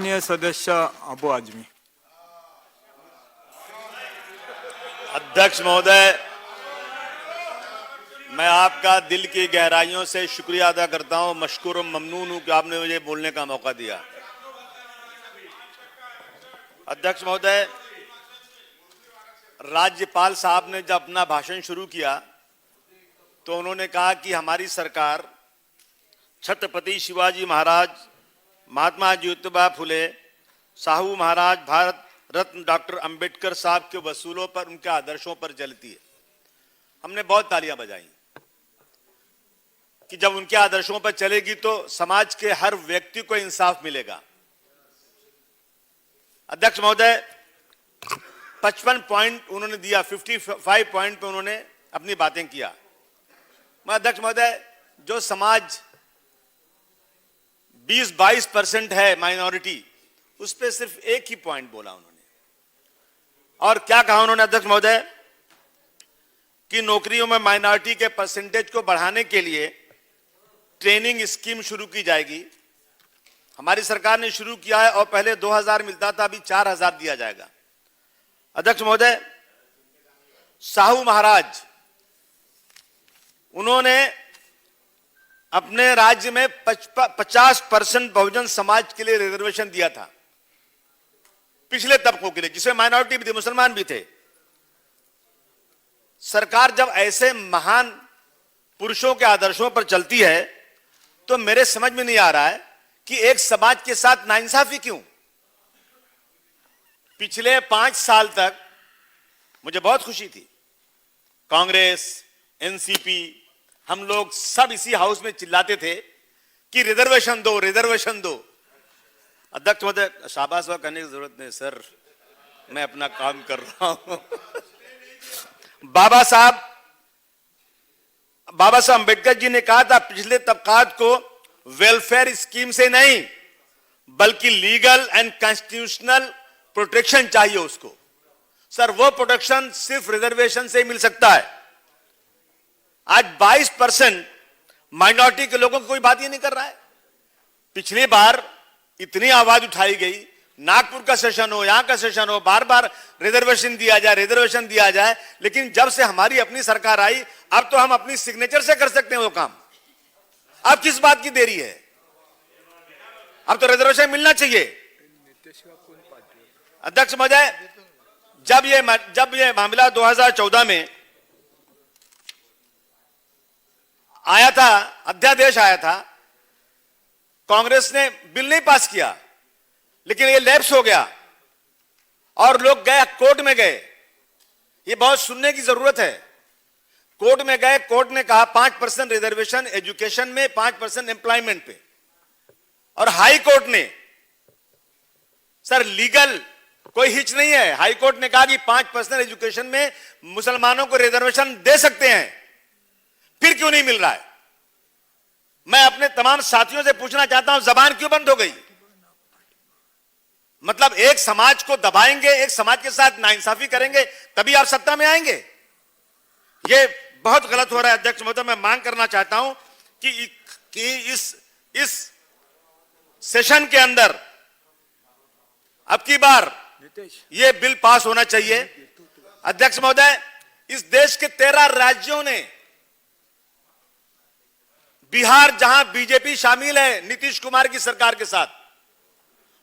माननीय सदस्य अबू आजमी। अध्यक्ष महोदय, मैं आपका दिल की गहराइयों से शुक्रिया अदा करता हूं, मशकूर और ममनून हूं कि आपने मुझे बोलने का मौका दिया। अध्यक्ष महोदय, राज्यपाल साहब ने जब अपना भाषण शुरू किया तो उन्होंने कहा कि हमारी सरकार छत्रपति शिवाजी महाराज, महात्मा ज्योतिबा फुले, साहू महाराज, भारत रत्न डॉक्टर अंबेडकर साहब के वसूलों पर, उनके आदर्शों पर चलती है। हमने बहुत तालियां बजाई कि जब उनके आदर्शों पर चलेगी तो समाज के हर व्यक्ति को इंसाफ मिलेगा। अध्यक्ष महोदय, 55 पॉइंट उन्होंने दिया, 55 पॉइंट पे उन्होंने अपनी बातें किया। मैं अध्यक्ष महोदय, जो समाज 20-22% है माइनॉरिटी, उस पे सिर्फ एक ही पॉइंट बोला उन्होंने। और क्या कहा उन्होंने अध्यक्ष महोदय कि नौकरियों में माइनॉरिटी के परसेंटेज को बढ़ाने के लिए ट्रेनिंग स्कीम शुरू की जाएगी। हमारी सरकार ने शुरू किया है और पहले 2000 मिलता था, अभी 4000 दिया जाएगा। अध्यक्ष महोदय, साहू महाराज, उन्होंने अपने राज्य में 50% बहुजन समाज के लिए रिजर्वेशन दिया था, पिछले तबकों के लिए, जिसमें माइनॉरिटी भी थे, मुसलमान भी थे। सरकार जब ऐसे महान पुरुषों के आदर्शों पर चलती है तो मेरे समझ में नहीं आ रहा है कि एक समाज के साथ नाइंसाफी क्यों। पिछले 5 साल तक मुझे बहुत खुशी थी, कांग्रेस, एनसीपी, हम लोग सब इसी हाउस में चिल्लाते थे कि रिजर्वेशन दो, रिजर्वेशन दो। अध्यक्ष महोदय, शाबाश करने की जरूरत नहीं सर, मैं अपना काम कर रहा हूं। बाबा साहब अंबेडकर जी ने कहा था, पिछले तबकात को वेलफेयर स्कीम से नहीं बल्कि लीगल एंड कॉन्स्टिट्यूशनल प्रोटेक्शन चाहिए उसको। सर, वो प्रोटेक्शन सिर्फ रिजर्वेशन से ही मिल सकता है। आज 22% माइनॉरिटी के लोगों को कोई बात ही नहीं कर रहा है। पिछली बार इतनी आवाज उठाई गई, नागपुर का सेशन हो, यहां का सेशन हो, बार बार रिजर्वेशन दिया जाए, रिजर्वेशन दिया जाए, लेकिन जब से हमारी अपनी सरकार आई, अब तो हम अपनी सिग्नेचर से कर सकते हैं वो काम। अब किस बात की देरी है? अब तो रिजर्वेशन मिलना चाहिए। अध्यक्ष महोदय, जब ये मामला 2014 में आया था, अध्यादेश आया था, कांग्रेस ने बिल नहीं पास किया, लेकिन ये लैप्स हो गया और लोग गए, कोर्ट में गए। ये बहुत सुनने की जरूरत है। कोर्ट में गए, कोर्ट ने कहा 5% रिजर्वेशन एजुकेशन में, 5% एम्प्लॉयमेंट पे। और हाई कोर्ट ने, सर लीगल कोई हिच नहीं है, हाई कोर्ट ने कहा कि 5% एजुकेशन में मुसलमानों को रिजर्वेशन दे सकते हैं, फिर क्यों नहीं मिल रहा है? मैं अपने तमाम साथियों से पूछना चाहता हूं, जबान क्यों बंद हो गई? मतलब एक समाज को दबाएंगे, एक समाज के साथ नाइंसाफी करेंगे, तभी आप सत्ता में आएंगे? ये बहुत गलत हो रहा है। अध्यक्ष महोदय, मैं मांग करना चाहता हूं कि इस सेशन के अंदर अब की बार ये बिल पास होना चाहिए। अध्यक्ष महोदय, इस देश के 13 राज्यों ने, बिहार जहां बीजेपी शामिल है नीतीश कुमार की सरकार के साथ,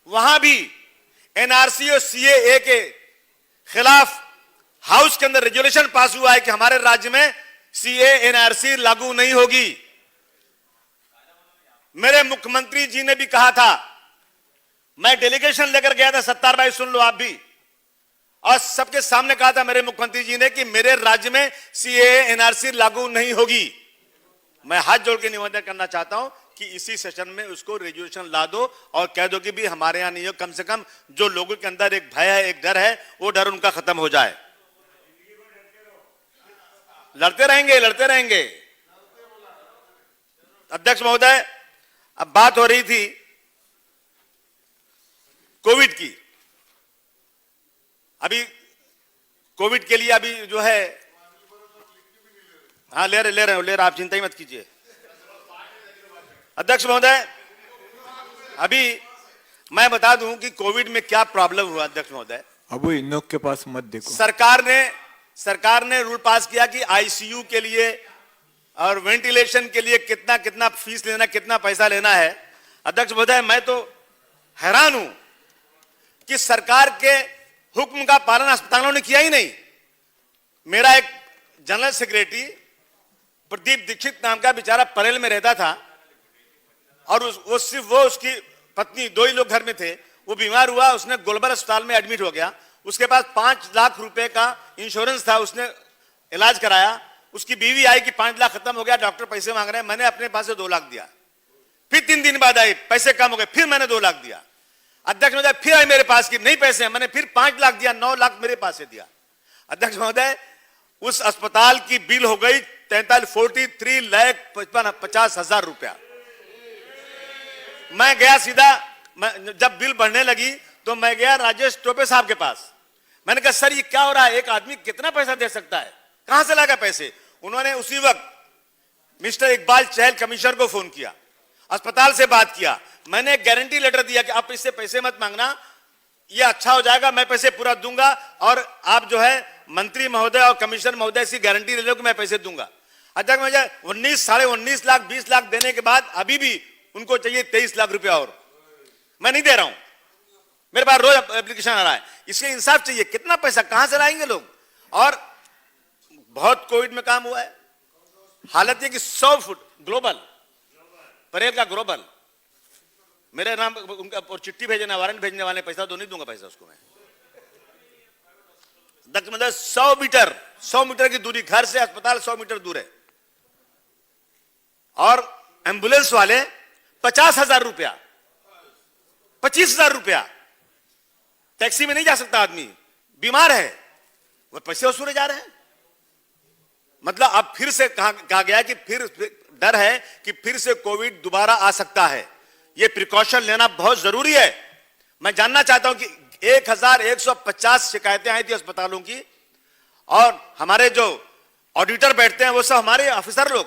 वहां भी एनआरसी और सीएए के खिलाफ हाउस के अंदर रेजोल्यूशन पास हुआ है कि हमारे राज्य में सीए एनआरसी लागू नहीं होगी। मेरे मुख्यमंत्री जी ने भी कहा था, मैं डेलीगेशन लेकर गया था, सत्तार भाई सुन लो आप भी, और सबके सामने कहा था मेरे मुख्यमंत्री जी ने कि मेरे राज्य में सीए एनआरसी लागू नहीं होगी। मैं हाथ जोड़ के निवेदन करना चाहता हूं कि इसी सेशन में उसको रेजोल्यूशन ला दो और कह दो कि भी हमारे यहां नहीं हो। कम से कम जो लोगों के अंदर एक भय है, एक डर है, वो डर उनका खत्म हो जाए। लड़ते रहेंगे, लड़ते रहेंगे। अध्यक्ष महोदय, अब बात हो रही थी कोविड की। अभी कोविड के लिए अभी जो है, हाँ ले रहे आप चिंता ही मत कीजिए। अध्यक्ष महोदय, मैं बता दूं कि कोविड में क्या प्रॉब्लम हुआ अध्यक्ष महोदय। अबू इन लोग के पास मत देखो। सरकार ने रूल पास किया कि आईसीयू के लिए और वेंटिलेशन के लिए कितना कितना फीस लेना, कितना पैसा लेना है। अध्यक्ष महोदय, मैं तो हैरान हूं कि सरकार के हुक्म का पालन अस्पतालों ने किया ही नहीं। मेरा एक जनरल सेक्रेटरी प्रदीप दीक्षित नाम का बेचारा परेल में रहता था और वो उसकी पत्नी, दो ही लोग घर में थे। वो बीमार हुआ, उसने गोलबर अस्पताल में एडमिट हो गया। उसके पास 5 लाख रुपए का इंश्योरेंस था, उसने इलाज कराया। उसकी बीवी आई कि 5 लाख खत्म हो गया, डॉक्टर पैसे मांग रहे हैं। मैंने अपने पास से 2 लाख दिया। फिर 3 दिन बाद आई, पैसे कम हो गए, फिर मैंने 2 लाख दिया। अध्यक्ष महोदय फिर आई मेरे पास कि नहीं पैसे हैं, मैंने फिर 5 लाख दिया, 9 लाख मेरे पास से दिया। अध्यक्ष महोदय, उस अस्पताल की बिल हो गई 43,50,000 रुपया। मैं गया सीधा, जब बिल बढ़ने लगी तो मैं गया राजेश टोपे साहब के पास। मैंने कहा सर ये क्या हो रहा है, एक आदमी कितना पैसा दे सकता है, कहां से लाएगा पैसे। उन्होंने उसी वक्त मिस्टर इकबाल चहल कमिश्नर को फोन किया, अस्पताल से बात किया। मैंने एक गारंटी लेटर दिया कि आप इससे पैसे मत मांगना, ये अच्छा हो जाएगा, मैं पैसे पूरा दूंगा और आप जो है मंत्री महोदय और कमिश्नर महोदय से गारंटी ले लो कि मैं पैसे दूंगा। अध्यक्ष महोदय 19, साढ़े 19 लाख 20 लाख देने के बाद अभी भी उनको चाहिए 23 लाख रुपया और मैं नहीं दे रहा हूं। मेरे पास रोज एप्लीकेशन आ रहा है। इसके इंसाफ चाहिए, कितना पैसा कहां से लाएंगे लोग। और बहुत कोविड में काम हुआ है। हालत ये कि 100 फुट ग्लोबल, परेल का ग्लोबल, मेरे नाम उनका और चिट्ठी भेजना, वारंट भेजने वाले पैसा तो नहीं दूंगा पैसा उसको मैं। मतलब 100 मीटर की दूरी, घर से अस्पताल 100 मीटर दूर है। और एम्बुलेंस वाले 50,000 रुपया, 25,000 रुपया। टैक्सी में नहीं जा सकता आदमी, बीमार है, वो पैसे वसूले जा रहे हैं। मतलब अब फिर से कहा गया कि फिर डर है कि फिर से कोविड दोबारा आ सकता है। ये प्रिकॉशन लेना बहुत जरूरी है। मैं जानना चाहता हूं कि 1150 शिकायतें आई थी अस्पतालों की, और हमारे जो ऑडिटर बैठते हैं वो सब हमारे ऑफिसर लोग,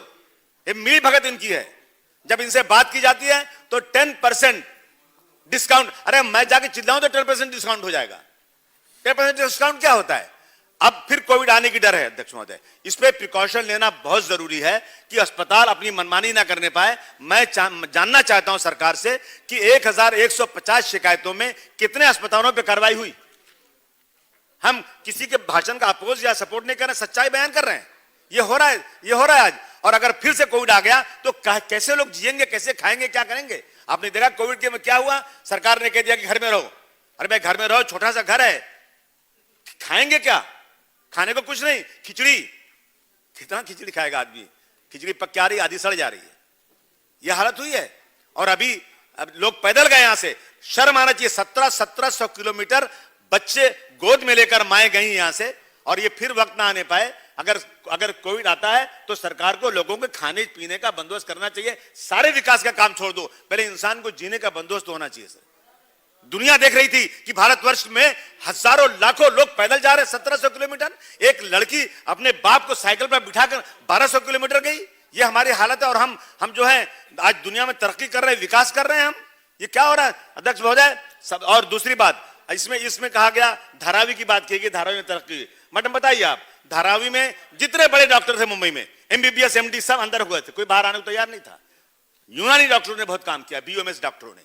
ये मिली भगत इनकी है। जब इनसे बात की जाती है तो 10% डिस्काउंट, अरे मैं जाके चिल्लाऊं तो 10% डिस्काउंट हो जाएगा। 10% डिस्काउंट क्या होता है। अब फिर कोविड आने की डर है अध्यक्ष महोदय। इस पे प्रिकॉशन लेना बहुत जरूरी है कि अस्पताल अपनी मनमानी ना करने पाए। मैं जानना चाहता हूं सरकार से कि 1150 शिकायतों में कितने अस्पतालों पे कार्रवाई हुई। हम किसी के भाषण का अपोज या सपोर्ट नहीं कर रहे, सच्चाई बयान कर रहे हैं। ये हो रहा है आज। और अगर फिर से कोविड आ गया तो कैसे लोग जिएंगे, कैसे खाएंगे, क्या करेंगे। आपने देखा कोविड के में क्या हुआ, सरकार ने कह दिया कि घर में रहो। अरे भाई घर में रहो, छोटा सा घर है, खाएंगे क्या, खाने को कुछ नहीं, खिचड़ी, कितना खिचड़ी खाएगा आदमी, खिचड़ी पक आ रही, आधी सड़ जा रही है। यह हालत हुई है। और अब लोग पैदल गए यहां से, शर्म आना चाहिए। 1700 किलोमीटर बच्चे गोद में लेकर माए गई यहां से, और ये फिर वक्त ना आने पाए। अगर कोविड आता है तो सरकार को लोगों के खाने पीने का बंदोबस्त करना चाहिए। सारे विकास का काम छोड़ दो, पहले इंसान को जीने का बंदोबस्त होना चाहिए सर। दुनिया देख रही थी कि भारतवर्ष में हजारों लाखों लोग पैदल जा रहे हैं 1700 किलोमीटर। एक लड़की अपने बाप को साइकिल पर बिठाकर 1200 किलोमीटर गई। ये हमारी हालत है। और हम जो है आज दुनिया में तरक्की कर रहे हैं, विकास कर रहे हैं हम। ये क्या हो रहा है अध्यक्ष महोदय। और दूसरी बात, इसमें कहा गया, धारावी की बात की गई, धारावी में तरक्की। मैडम बताइए आप, धारावी में जितने बड़े डॉक्टर थे मुंबई में, MBBS MD सब अंदर हुए थे, कोई बाहर आने को तैयार नहीं था। यूनानी डॉक्टरों ने बहुत काम किया, BOMS डॉक्टरों ने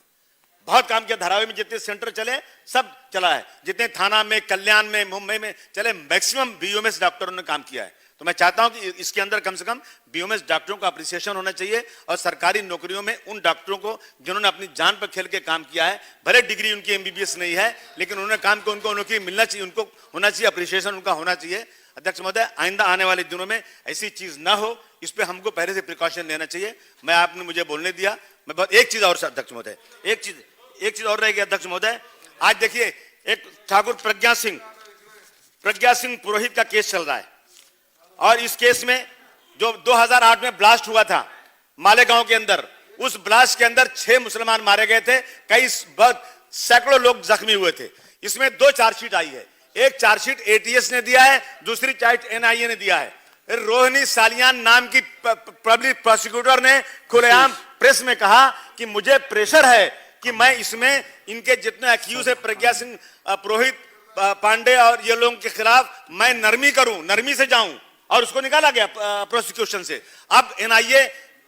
बहुत काम किया। धारावी में जितने सेंटर चले सब चला है, जितने थाना में, कल्याण में, मुंबई में चले, मैक्सिमम BOMS डॉक्टरों ने काम किया है। तो मैं चाहता हूं कि इसके अंदर कम से कम BOMS डॉक्टरों का अप्रिसिएशन होना चाहिए। और सरकारी नौकरियों में उन डॉक्टरों को जिन्होंने अपनी जान पर खेल के काम किया है, भले डिग्री उनकी MBBS नहीं है, लेकिन उन्होंने काम को उनको नौकरी मिलना चाहिए, उनको होना चाहिए, अप्रिसिएशन उनका होना चाहिए। अध्यक्ष महोदय, आइंदा आने वाले दिनों में ऐसी चीज ना हो, इस पे हमको पहले से प्रिकॉशन लेना चाहिए। मैं, आपने मुझे बोलने दिया, मैं बहुत एक चीज और अध्यक्ष महोदय, एक चीज और रहेगी अध्यक्ष महोदय। आज देखिए एक ठाकुर प्रज्ञा सिंह पुरोहित का केस चल रहा है, और इस केस में जो 2008 में ब्लास्ट हुआ था मालेगांव के अंदर, उस ब्लास्ट के अंदर 6 मुसलमान मारे गए थे, कई सैकड़ों लोग जख्मी हुए थे। इसमें 2 चार्जशीट आई है। एक चार्जशीट ATS ने दिया है, दूसरी चार्जशीट NIA ने दिया है। रोहिणी सालियान नाम की पब्लिक प्रोसिक्यूटर ने खुलेआम प्रेस में कहा कि मुझे प्रेशर है कि मैं इसमें इनके जितने एक्यूज है प्रज्ञा सिंह पुरोहित पांडे और ये लोगों के खिलाफ मैं नरमी करूं, नरमी से जाऊं, और उसको निकाला गया प्रोसिक्यूशन से। अब एनआईए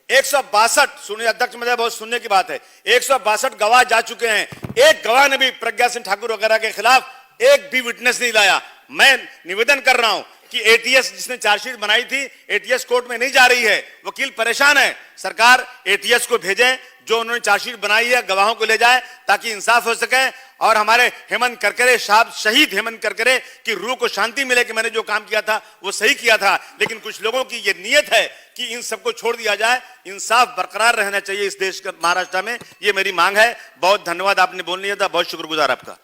162 सुनिए अध्यक्ष महोदय, बहुत सुनने की बात है, 162 गवाह जा चुके हैं, एक गवाह ने भी प्रज्ञा सिंह ठाकुर वगैरह के खिलाफ एक भी विटनेस नहीं लाया। मैं निवेदन कर रहा हूं कि एटीएस जिसने चार्जशीट बनाई थी, एटीएस कोर्ट में नहीं जा रही है, वकील परेशान है, सरकार एटीएस को भेजे, जो उन्होंने चार्जशीट बनाई है गवाहों को ले जाए ताकि इंसाफ हो सके और हमारे हेमंत करकरे साहब, शहीद हेमंत करकरे की रूह को शांति मिले कि मैंने जो काम किया था वो सही किया था। लेकिन कुछ लोगों की ये नीयत है कि इन सबको छोड़ दिया जाए, इंसाफ बरकरार रहना चाहिए इस देश का, महाराष्ट्र में, ये मेरी मांग है। बहुत धन्यवाद, आपने बोल लिया था, बहुत शुक्रगुजार आपका।